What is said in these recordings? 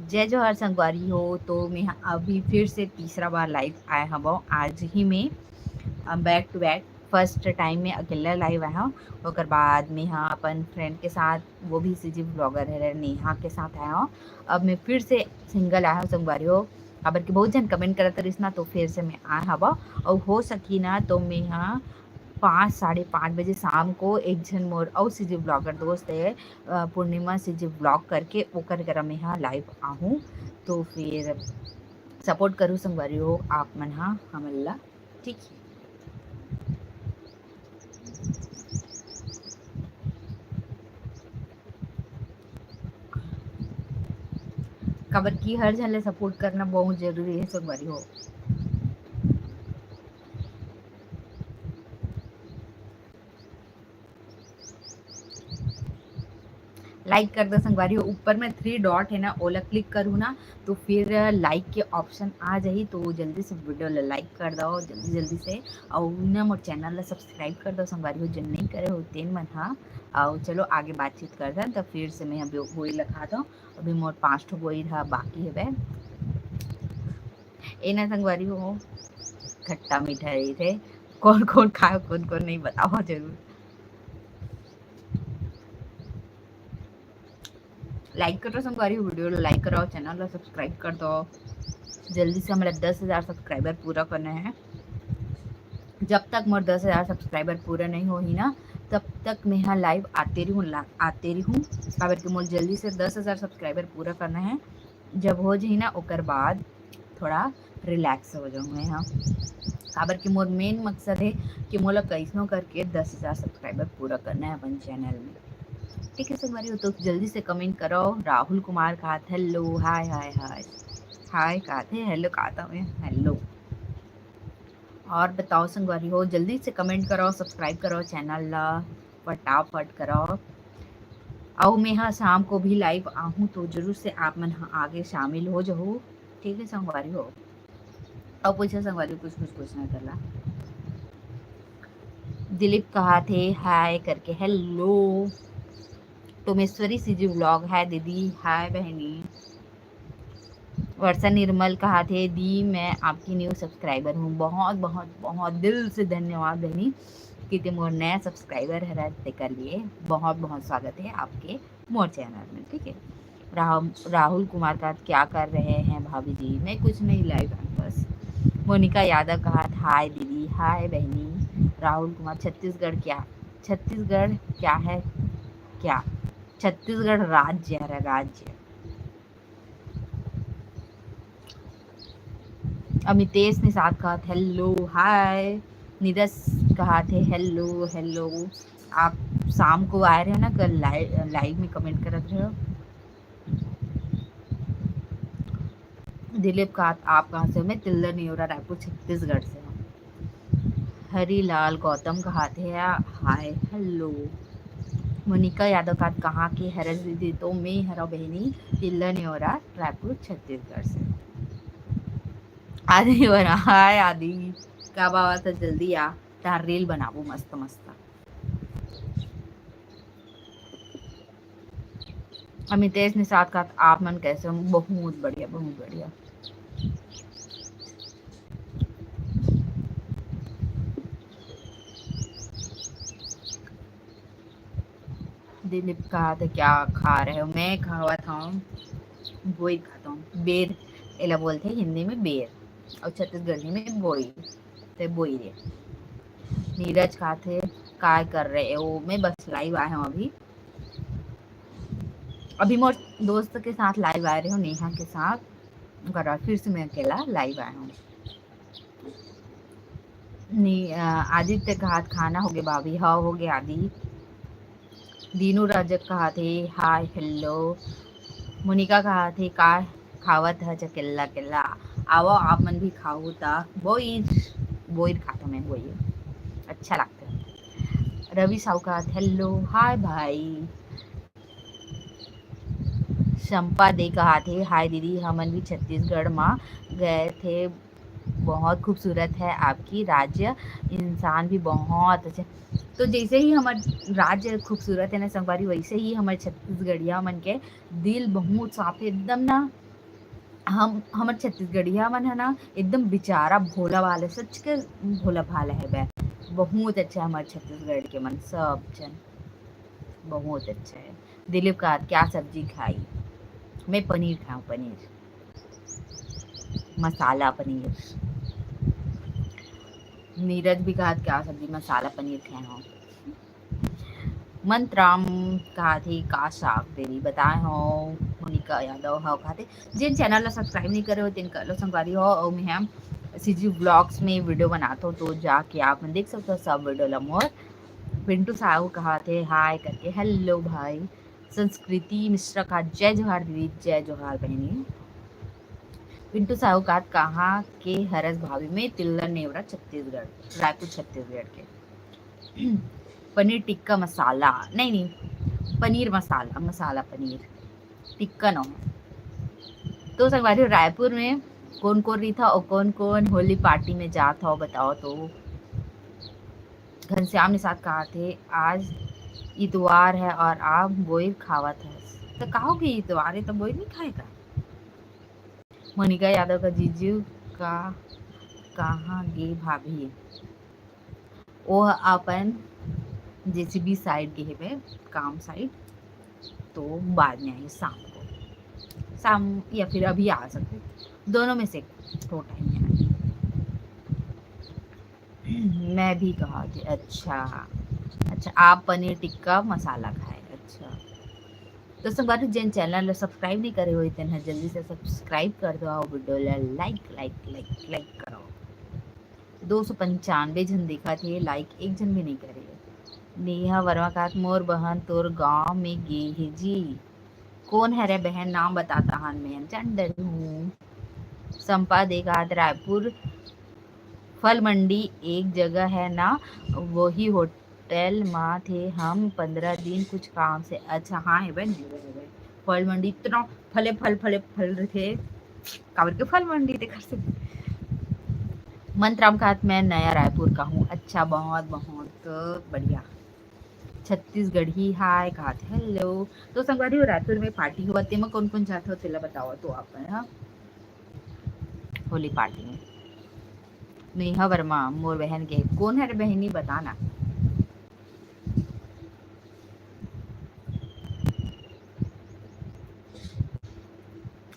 जय जोहार संगवारी हो। तो मैं अभी फिर से तीसरा बार लाइव आया हूँ। आज ही में back to back first time में अकेला लाइव आया हूँ। ओकर बाद में हाँ अपन फ्रेंड के साथ, वो भी सीजी ब्लॉगर है नेहा के साथ आया हूँ। अब मैं फिर से सिंगल आया हूँ संगवारी हो। खबर कि बहुत जन कमेंट करत रही ना, तो फिर से मैं आया हवा। और हो सकी ना तो मैं यहाँ 5-5:30 बजे शाम को एक जन मोर और सीजी ब्लॉगर दोस्त है पूर्णिमा सीजी ब्लॉग करके ओकर करा में यहाँ लाइव आहूँ। तो फिर सपोर्ट करूँ संगवारी हो आप मन हाँ हमला, ठीक है। खबर की हर जन ले सपोर्ट करना बहुत जरूरी है संगवारी हो। लाइक कर दो संगवारी हो। ऊपर में 3 डॉट है ना, ओला क्लिक करूँ ना तो फिर लाइक के ऑप्शन आ जाही। तो जल्दी से वीडियो ला लाइक कर दो जल्दी जल्दी से। और ना मोर चैनल ला सब्सक्राइब कर दो संगवारी हो, जिन नहीं करे हो तेन मन हाँ। और चलो आगे बातचीत कर दें। तो फिर से मैं अभी बोई लखा दो। अभी मोर 5 ठो बोई रहा बाकी है बे। ए ना संगवारी हो, खट्टा मीठा रही थे। कौन कौन खाओ कौन कौन नहीं बताओ जरूर। लाइक करो संगवारी हो, वीडियो लाइक करो, चैनल ला सब्सक्राइब कर दो। जल्दी से हमारा 10,000 सब्सक्राइबर पूरा करना है। जब तक मोर 10,000 सब्सक्राइबर पूरा नहीं हो ही ना, तब तक मैं यहाँ लाइव आते रही हूँ। काबर कि मोर जल्दी से 10,000 सब्सक्राइबर पूरा करना है। जब हो जाही ना ओकर बाद थोड़ा रिलैक्स हो जाऊँ मैं यहाँ। काबर कि मोर मेन मकसद है कि मोला कैसनो करके 10,000 सब्सक्राइबर पूरा करना है अपन चैनल में, ठीक है संगवारी हो। तो जल्दी से कमेंट करो। राहुल कुमार कहा था हेलो, हाय हाय हाय हाय कहा थे, हेलो कहा था मैं, हेलो। और बताओ संगवारी हो, जल्दी से कमेंट करो, सब्सक्राइब करो चैनल ला, फटाफट करो। और मैं यहाँ शाम को भी लाइव आहूँ, तो जरूर से आप मन आगे शामिल हो जाओ, ठीक है संगवारी हो। और पूछो संगवारी कुछ पूछना करला। दिलीप कहा थे हाय करके, हेलो। टोमेश्वरी सीजी व्लॉग, हाय दीदी, हाय बहनी। वर्षा निर्मल कहा थे दी मैं आपकी न्यू सब्सक्राइबर हूँ, बहुत बहुत बहुत दिल से धन्यवाद बहनी कि तुम मोर नया सब्सक्राइबर है कर लिए। बहुत बहुत स्वागत है आपके मोर चैनल में, ठीक है। राहुल कुमार का क्या कर रहे हैं भाभी जी, मैं कुछ नहीं लाइव बस। मोनिका यादव कहा हाय दीदी, हाय बहनी। राहुल कुमार छत्तीसगढ़ क्या है क्या? छत्तीसगढ़ राज्य है, राज्य। अमितेश निषाद कहा हेलो हाय। निरस कहा थे हेलो हेलो। आप शाम को आए रहे हो ना, कल लाइव में कमेंट करते रहे हो। दिलीप कहा आप कहाँ से हो, मैं तिल्दर नियोरा रायपुर छत्तीसगढ़ से हूँ। हरीलाल गौतम कहा थे हाय हेलो। मोनिका यादव का कहाँ की हरस दीदी, तो मैं हरा बहनी तिल्दर नियोरा रायपुर छत्तीसगढ़ से। आदि बना हाय आदि, क्या बात है, जल्दी आ तार रील बनाबो मस्त मस्त। अमितेश निषाद का आप मन कैसे हो, बहुत बढ़िया बहुत बढ़िया। दिलीप कहा था क्या खा रहे हो, मैं खावा था बोई खाता हूँ, बेर एला बोलते हैं हिंदी में बेर, और छत्तीसगढ़ी में बोई, तो बोई रे। नीरज कहा थे काय कर रहे हो, मैं बस लाइव आया हूँ अभी। अभी मोर दोस्त के साथ लाइव आ रहे हो, नेहा के साथ। करा फिर से मैं अकेला लाइव आया हूँ। आदित्य कहा खाना हो गया भाभी, हाँ हो गया आदि। दीनू रजक कहा थे हाय हेलो। मोनिका कहा थे का खावत है चकेला केला, आओ आप मन भी खाओ ता। बोईर बोईर खाता मैं, बोईर अच्छा लगता है। रवि साहू कहा हेलो हाय भाई। शंपा दे कहा थे हाय दीदी, हमन भी छत्तीसगढ़ में गए थे, बहुत खूबसूरत है आपकी राज्य, इंसान भी बहुत अच्छे। तो जैसे ही हमारे राज्य खूबसूरत है ना संगवारी, वैसे ही हमारे छत्तीसगढ़िया मन के दिल बहुत साफ है एकदम ना। हम हमर छत्तीसगढ़िया मन है ना एकदम बेचारा भोला भाला, सच के भोला भाला है बे। बहुत अच्छा हमारे छत्तीसगढ़ के मन सब जन बहुत अच्छा है। दिलीप का क्या सब्जी खाई? मैं पनीर खाऊं, पनीर मसाला पनीर। नीरज भी कहा क्या सब्जी मसाला पनीर खाए हो। मंत्राम कहा थी का साग देरी बताए हो। मोनिका यादव हो कहा थे जिन चैनल ला सब्सक्राइब नहीं करे हो तिन कर लो संगवारी हो। और मैं हम सीजी ब्लॉग्स में वीडियो बनाता हूँ तो जाके आप देख सकते हो सब वीडियो ला मोर। पिंटू साहू कहा थे हाय करके हेलो भाई। संस्कृति मिश्रा का जय जोहार दीदी, जय जोहार बहनी। पिंटू साहू का कहाँ के हरस भाभी में तिल्ला नेवरा छत्तीसगढ़, रायपुर छत्तीसगढ़ के। पनीर टिक्का मसाला नहीं नहीं पनीर मसाला, मसाला पनीर टिक्का नो। तो संगवारी रायपुर में कौन कौन रही था और कौन कौन होली पार्टी में जाता हो बताओ तो। घनश्याम ने साथ कहा थे आज इतवार है और आप बोई खावत है तो कहो कि इतवार है तो बोई नहीं खाएगा। मोनिका यादव का जीजू का कहाँ गे भाभी, वो अपन जेसीबी साइड गए पे काम साइड, तो बाद में आई शाम को, शाम या फिर अभी आ सकते, दोनों में से थोड़ा टाइम में आई। मैं भी कहा कि अच्छा अच्छा आप पनीर टिक्का मसाला खाए, अच्छा। तो सब बात जिन चैनल सब्सक्राइब नहीं करे हुए तेन जल्दी से सब्सक्राइब कर दो, video like like like like करो। 295 जन देखा थे, लाइक एक जन भी नहीं करे। नेहा वर्मा का मोर बहन तोर गांव में गे है जी। कौन है रे बहन, नाम बताता हन मैं जान डरी हूँ। संपा देखा रायपुर फल मंडी एक जगह है ना, वही होटल में थे हम 15 दिन कुछ काम से। अच्छा हाँ है बहन, फल मंडी इतना फले फल फले फल रहे थे काबर के फल मंडी देखा से। मंत्राम का मैं नया रायपुर का हूँ, अच्छा बहुत बहुत बढ़िया। छत्तीसगढ़ी हाय कहा थे हेलो। तो संगवारी रायपुर में पार्टी हुआ तेमा कौन कौन जाते हो तेला बताओ तो आप। हाँ होली पार्टी में नेहा वर्मा मोर बहन के कौन है रे बहनी बताना।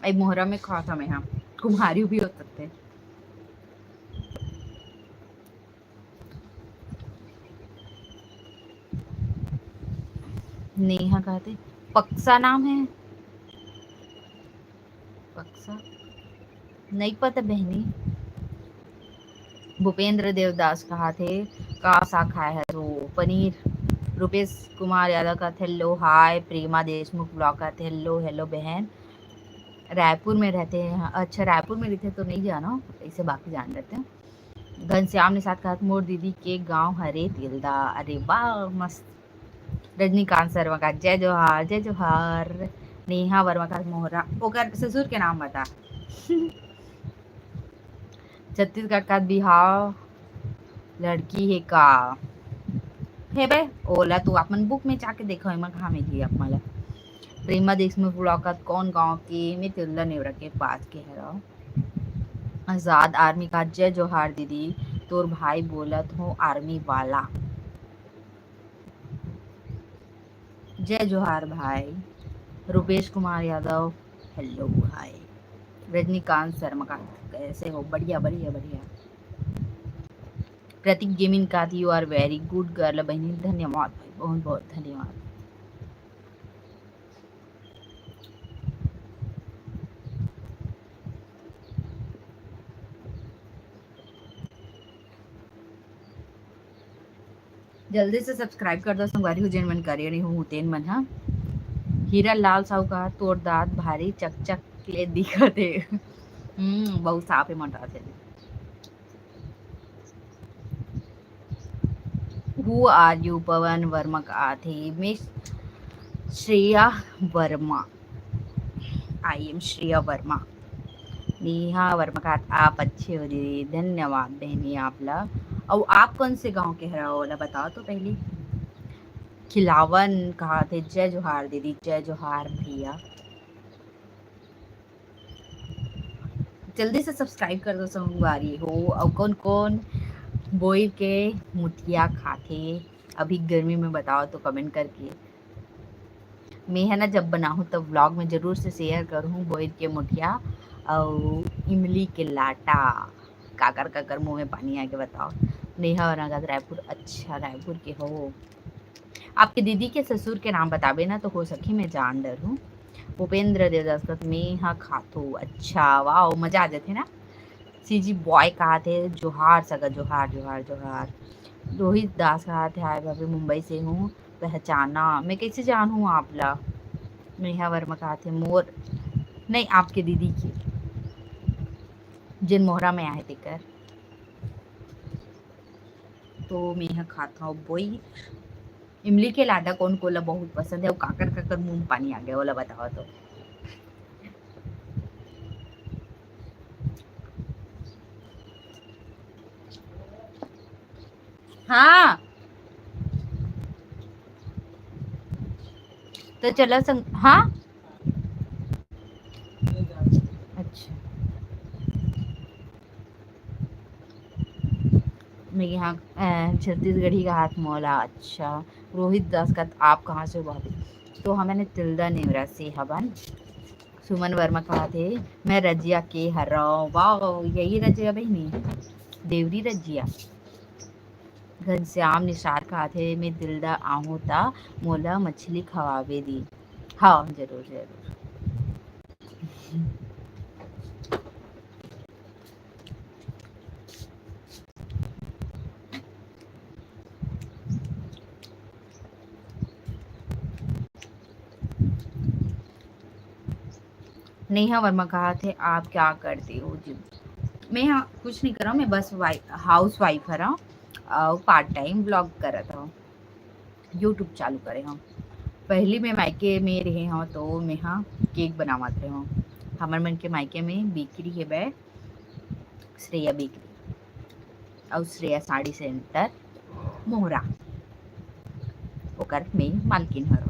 आई मोहरा में खासा में हाँ कुम्हारी भी हो सकते। नेहा कहते पक्सा नाम है, पक्सा नहीं पता बहनी। भूपेंद्र देवदास कहा थे का सा खाया है रो पनीर। रुपेश कुमार यादव का हेलो हाय। प्रेमा देशमुख ब्लॉग का हेलो हेलो बहन। रायपुर में रहते हैं, अच्छा रायपुर में रहते तो नहीं जाना, इसे बाकी जान लेते हैं। घनश्याम ने साथ कहा मोर दीदी के गांव हरे तिलदा, अरे वाह मस्त। रजनीकांत शर्मा का जय जोहार, जय जोहार। नेहा वर्मा का मोहरा ओकर ससुर के नाम बता। छत्तीसगढ़ का बिहाव लड़की है का हे बे ओला तू अपन बुक में जाके देखो एमा कहाँ में थी अपना। प्रेमा देशमुख ब्लॉक कौन गांव के में तिल्ला नेवरा के पास के है। आजाद आर्मी का जय जोहार दीदी, तोर भाई बोलत हो आर्मी वाला, जय जोहार भाई। रुपेश कुमार यादव हेलो भाई। रजनीकांत शर्मा का कैसे हो, बढ़िया बढ़िया बढ़िया। प्रतीक गेमिंग का you are very good girl बहनी, धन्यवाद भाई बहुत बहुत धन्यवाद। जल्दी से सब्सक्राइब कर दो संगवारी हो जिन मन करे नहीं हूँ तेन मन। हाँ हीरा लाल साहू का तोर दांत भारी चकचक ले दिखत है। बहुत साफ है मोटा थे। हु आर यू पवन वर्मा का थे miss Shreya Verma, I am Shreya Verma. Neha Verma का आप अच्छे हो दीदी, धन्यवाद बहनी आपला। और आप कौन से गांव के है वाला बताओ तो पहले। खिलावन कहा थे जय जोहार दीदी, जय जोहार भैया। जल्दी से सब्सक्राइब कर दो संगवारी हो। और कौन कौन बोई के मुठिया खाते अभी गर्मी में बताओ तो कमेंट करके। मैं है ना जब बनाऊँ तब व्लॉग में ज़रूर से शेयर करूँ बोई के मुठिया और इमली के लाटा। काकर काकर मुँह में पानी आ के बताओ। नेहा और नगद रायपुर, अच्छा रायपुर के हो। आपके दीदी के ससुर के नाम बताबे ना तो हो सकी मैं जान डर हूँ। भूपेंद्र देवदास मेहा खातू, अच्छा वाह मजा आ जाते ना। सीजी बॉय कहा थे जोहार सगा, जोहार जोहार जोहार। रोहित दास कहा थे हाय भाभी मुंबई से हूँ, पहचाना मैं कैसे जानूँ आपला। नेहा वर्मा कहा थे मोर नहीं आपके दीदी की जिन मोहरा में आए थे कर। तो मैं यहाँ खाता हूँ बोई इमली के लाडा कौन कोला बहुत पसंद है। और काकर काकर मुंह में पानी आ गया बोला बताओ तो। हाँ तो चलो संग हाँ अच्छा मैं यहाँ छत्तीसगढ़ी का हाथ मौला, अच्छा। रोहित दास का आप कहाँ से हो भाभी। तो हमें तिल्दा नेवरा से हवन। सुमन वर्मा कहा थे मैं रजिया के हरा, वाह यही रजिया बहनी देवरी रजिया। घनश्याम निसार कहा थे मैं दिलदा आहूँ ता मोला मछली खवावे दी। हाँ जरूर जरूर। नेहा वर्मा कहा थे आप क्या करते हो जी। मैं यहाँ कुछ नहीं कर रहा हूँ, मैं बस हाउस वाइफ रहा और पार्ट टाइम ब्लॉग कर रहा था। यूट्यूब चालू करे हम पहली मैं मायके में रहे हूँ तो मैं हाँ केक बनावत रहे हूँ। हमार मन के मायके में बेकरी है बै श्रेया बेकरी और श्रेया साड़ी सेंटर मोहरा ओकर में मालकिन हर।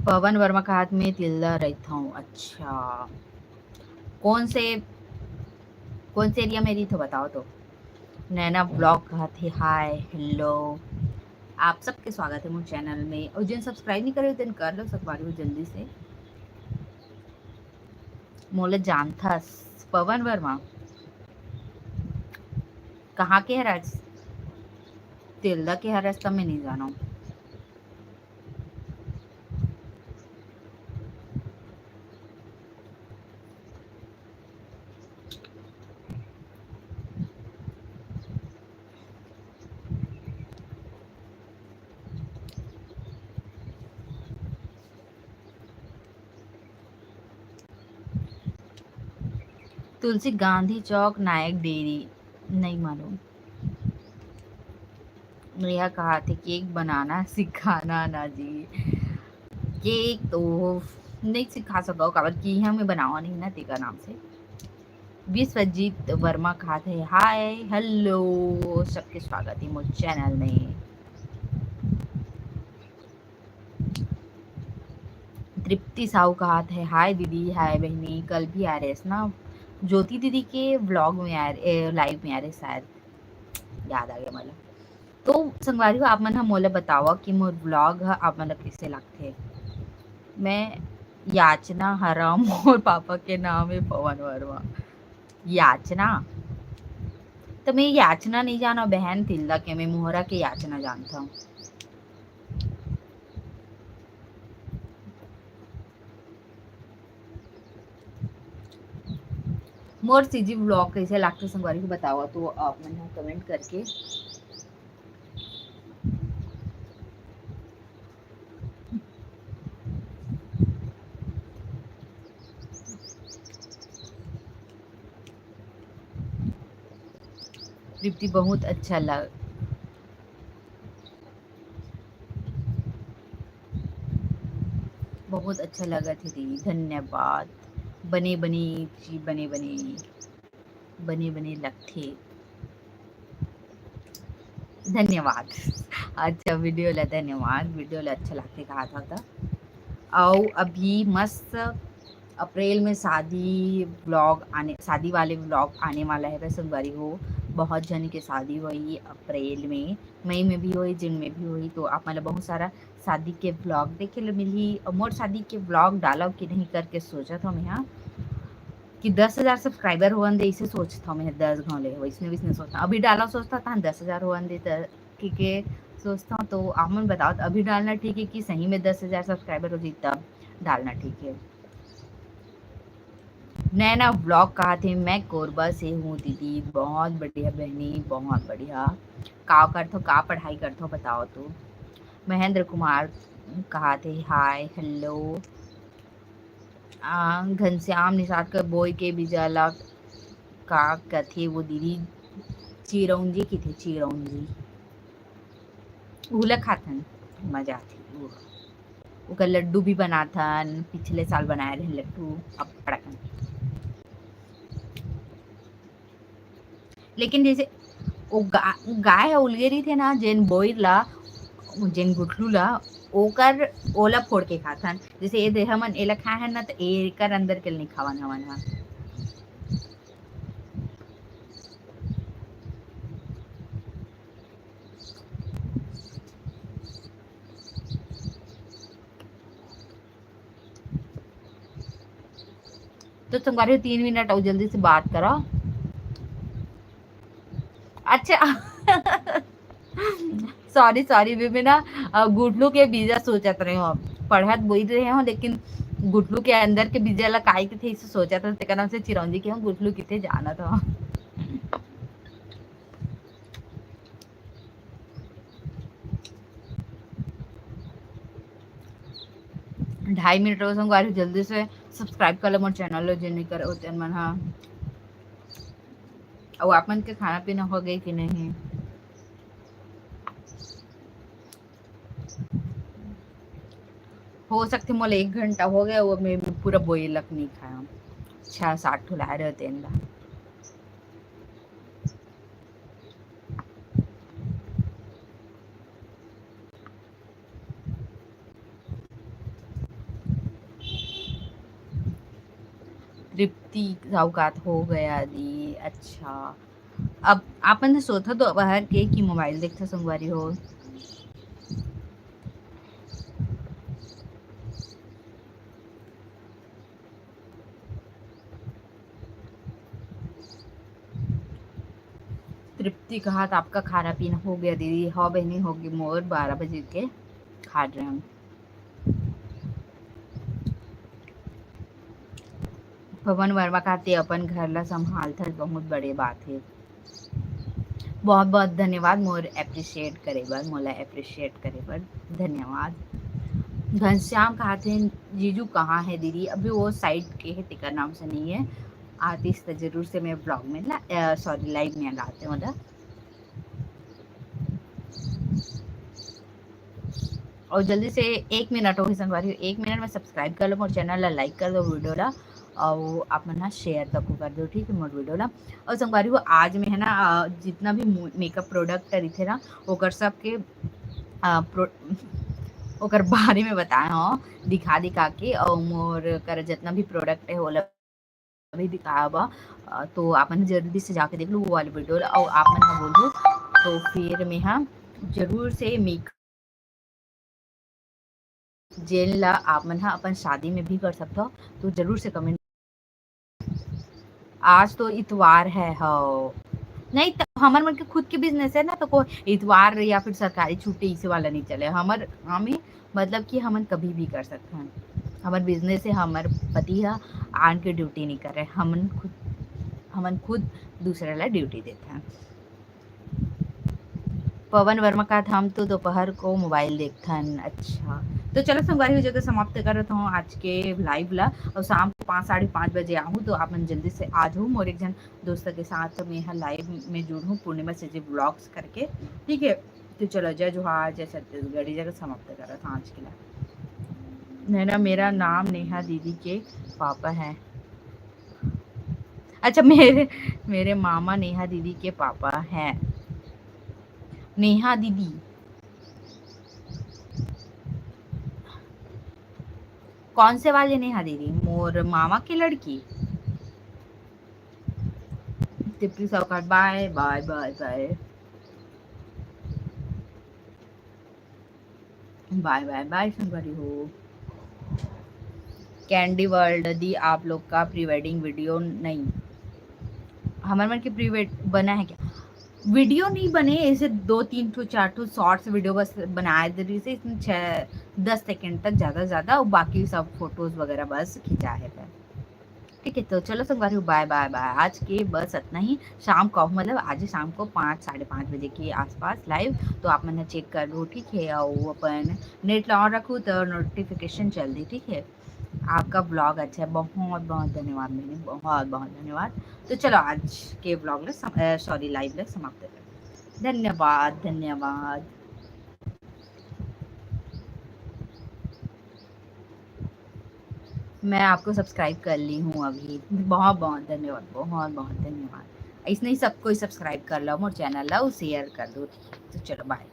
पवन वर्मा का हाथ में तिल्दा रहता हूँ, अच्छा। कौन से कौन से एरिया में रही तो बताओ तो। नैना ब्लॉग कहा थे हाय हेलो। आप सबके स्वागत है मुझे चैनल में और जिन सब्सक्राइब नहीं करे दिन कर लो सब बारी जल्दी से। मोले जानता पवन वर्मा कहाँ के है राज तिल्दा के है रास्ता में नहीं जाना। तुलसी गांधी चौक नायक डेयरी नहीं मालूम। नेहा कहा थे केक बनाना सिखाना ना जी। केक तो नहीं सिखा सको काबर की हमें बनावा नहीं ना तेरा नाम से। विश्वजीत वर्मा कहा थे हाय हेलो सबके स्वागत है मुझ चैनल में। तृप्ति साहू कहा थे हाय दीदी हाय बहनी कल भी आ रहे ना ज्योति दीदी के व्लॉग में आ रहे लाइव में आ रहे शायद याद आ गया मतलब। तो संगवारी आप मन मोला बतावा कि मोर व्लॉग आप मतलब कैसे लगते। मैं याचना हरा मोर पापा के नाम है पवन वर्मा। याचना तो मैं याचना नहीं जाना बहन तिल्दा के मैं मोहरा के याचना जानता हूँ। मोर सीजी व्लॉग कैसे लगते संगवारी को बतावा तो आप मन कमेंट करके। तृप्ति बहुत अच्छा लग बहुत अच्छा लगा थी दीदी धन्यवाद। बने बने जी बने बने बने बने लगते धन्यवाद। अच्छा वीडियो धन्यवाद वीडियो अच्छा लगते कहा था। और अभी मस्त अप्रैल में शादी वाले व्लॉग आने वाला है। वैसे संगवारी हो बहुत जन की शादी हुई अप्रैल में, मई में भी हुई, जून में भी हुई, तो आप मतलब बहुत सारा शादी के व्लॉग देखे ले मिली। और मोर शादी के व्लॉग डालो कि नहीं करके सोचा था मैं, हाँ कि 10,000 सब्सक्राइबर हुआ दे, इसे सोचता मैं 10 घंटे वैसने वैसने सोचता अभी डाला सोचता था 10,000 हुआ दे ठीक है सोचता हूँ। तो आप मन बताओ अभी डालना ठीक है कि सही में 10,000 सब्सक्राइबर हो जाए तब डालना ठीक है। नैना व्लॉग कहा थे, मैं कोरबा से हूँ दीदी। बहुत बढ़िया बहनी, बहुत बढ़िया। का करते हो, का पढ़ाई करते हो बताओ तो। महेंद्र कुमार कहा थे हाय हेलो। घनश्याम निषाद का बोई के बिजला का कथे वो दीदी चिरौंजी की थे, चिरौंजी उला खाथन मजा थी वो लड्डू भी बनाथन, पिछले साल बनाए रहे लड्डू अब पड़कन। लेकिन जैसे वो गाय उलगेरी थे ना जेन बोइला जेन गुठलू ला ओकर ओला फोड़ के खाथन। जैसे ये देह मन एला खाए हैं ना तो एकर अंदर के नहीं खावन हवन हा। तो तुम्हारे 3 मिनट और जल्दी से बात करो। अच्छा सॉरी सॉरी बेबी ना गुटलू के बीजा सोचत रहे हो, पढ़त बोल रहे हो लेकिन गुटलू के अंदर के बीजा ला काई के थे इसे सोचा था तेका नाम से चिरौंजी के हो गुटलू किथे जाना था। 2.5 मिनट रो संग जल्दी से सब्सक्राइब कर लो मोर चैनल जो नहीं करो तेन मन हा। और आप मन के खाना पीना हो गई कि नहीं। हो सकते मोला 1 घंटा हो गया वो मैं पूरा बोइलक नहीं खाया, 6-7 ठो लाए रहते हैं। तृप्ति सौगात हो गया दी। अच्छा अब आपन ने सोचा तो बाहर के कि मोबाइल देखते संगवारी हो। तृप्ति कहा था आपका खाना पीना हो गया दीदी। हाँ बहनी होगी मोर 12 बजे के खा रहे हम। पवन वर्मा कहते अपन घर ला संभाल था बहुत बड़े बात है। बहुत बहुत धन्यवाद मोर एप्रिशिएट करे बर, मोला एप्रिशिएट करे बर धन्यवाद। घनश्याम कहते हैं जीजू कहाँ है दीदी। अभी वो साइड के है टिकर नाम से नहीं है, आतिश तो जरूर से मैं ब्लॉग में ना सॉरी लाइव में लाते हैं मतलब। और जल्दी से 1 मिनट हो संगवारी 1 मिनट में सब्सक्राइब कर लो मोर चैनल ला, लाइक कर दो वीडियो ला और आप मन शेयर तक कर दो ठीक है मोर वीडियो ला। और संगवारी वो आज में है ना जितना भी मेकअप प्रोडक्ट रही थे ना ओकर सबके ओकर बारे में बताए हो दिखा दिखा के और मोर कर जितना भी प्रोडक्ट है वो भी दिखाया बा। तो आप मन जल्दी से जाके देख लो वो वाली वीडियो और आप मन बोल दो तो फिर मैं हाँ जरूर से मेकअप जेल ला आप मन हा अपन शादी में भी कर सकते हो तो जरूर से कमेंट। आज तो इतवार है हो नहीं तो हमार मन के खुद के बिजनेस है ना तो कोई इतवार या फिर सरकारी छुट्टी इसे वाला नहीं चले हमार हमें मतलब कि हम कभी भी कर सकते हैं। हमार बिजनेस है, हमार पति है आन के ड्यूटी नहीं कर रहे, हमन खुद दूसरे ला ड्यूटी देते हैं। पवन वर्मा का था हम तो दोपहर को मोबाइल देखथन। अच्छा तो चलो संगवारी हो जगह समाप्त करत हूँ आज के लाइव ला और शाम को 5-5:30 बजे आऊँ तो आप मन जल्दी से आ जाऊँ मोर एक जन दोस्त के साथ मैं यहाँ लाइव में जुड़ूँ पूर्णिमा से जी ब्लॉग्स करके ठीक है। तो चलो जय जोहार जय छत्तीसगढ़ जगह समाप्त करत हूँ आज के लिए। नैना मेरा नाम नेहा दीदी के पापा है। अच्छा मेरे मामा नेहा दीदी के पापा हैं। नेहा दीदी कौन से वाले नेहा दीदी? मोर मामा की लड़की। टिप्पी सौकार, bye bye bye bye bye bye bye संगरी हो। कैंडी वर्ल्ड दी आप लोग का प्री वेडिंग वीडियो नहीं, हमारे मन के प्री वेड बना है क्या? वीडियो नहीं बने, ऐसे 2-3 ठो 4 ठो शॉर्ट्स वीडियो बस बनाए दे से, इसमें 6-10 सेकेंड तक ज़्यादा ज़्यादा, और बाकी सब फोटोज वगैरह बस खिंचा है फिर। ठीक है, तो चलो संगवारी, बाय बाय बाय। आज के बस इतना ही। शाम को मतलब आज शाम को 5-5:30 बजे के आसपास लाइव, तो आप मैंने चेक कर लो, ठीक है। और अपन नेट ऑन रखूँ तो नोटिफिकेशन चल दी, ठीक है। आपका ब्लॉग अच्छा है, बहुत बहुत धन्यवाद मैंने, बहुत बहुत धन्यवाद। तो चलो आज के ब्लॉग सॉरी लाइव समाप्त करें। धन्यवाद धन्यवाद। मैं आपको सब्सक्राइब कर ली हूँ अभी, बहुत बहुत धन्यवाद, बहुत बहुत धन्यवाद। इसने ही सबको सब्सक्राइब कर लो, मोर चैनल ला शेयर कर दो, ठीक है। तो चलो बाय।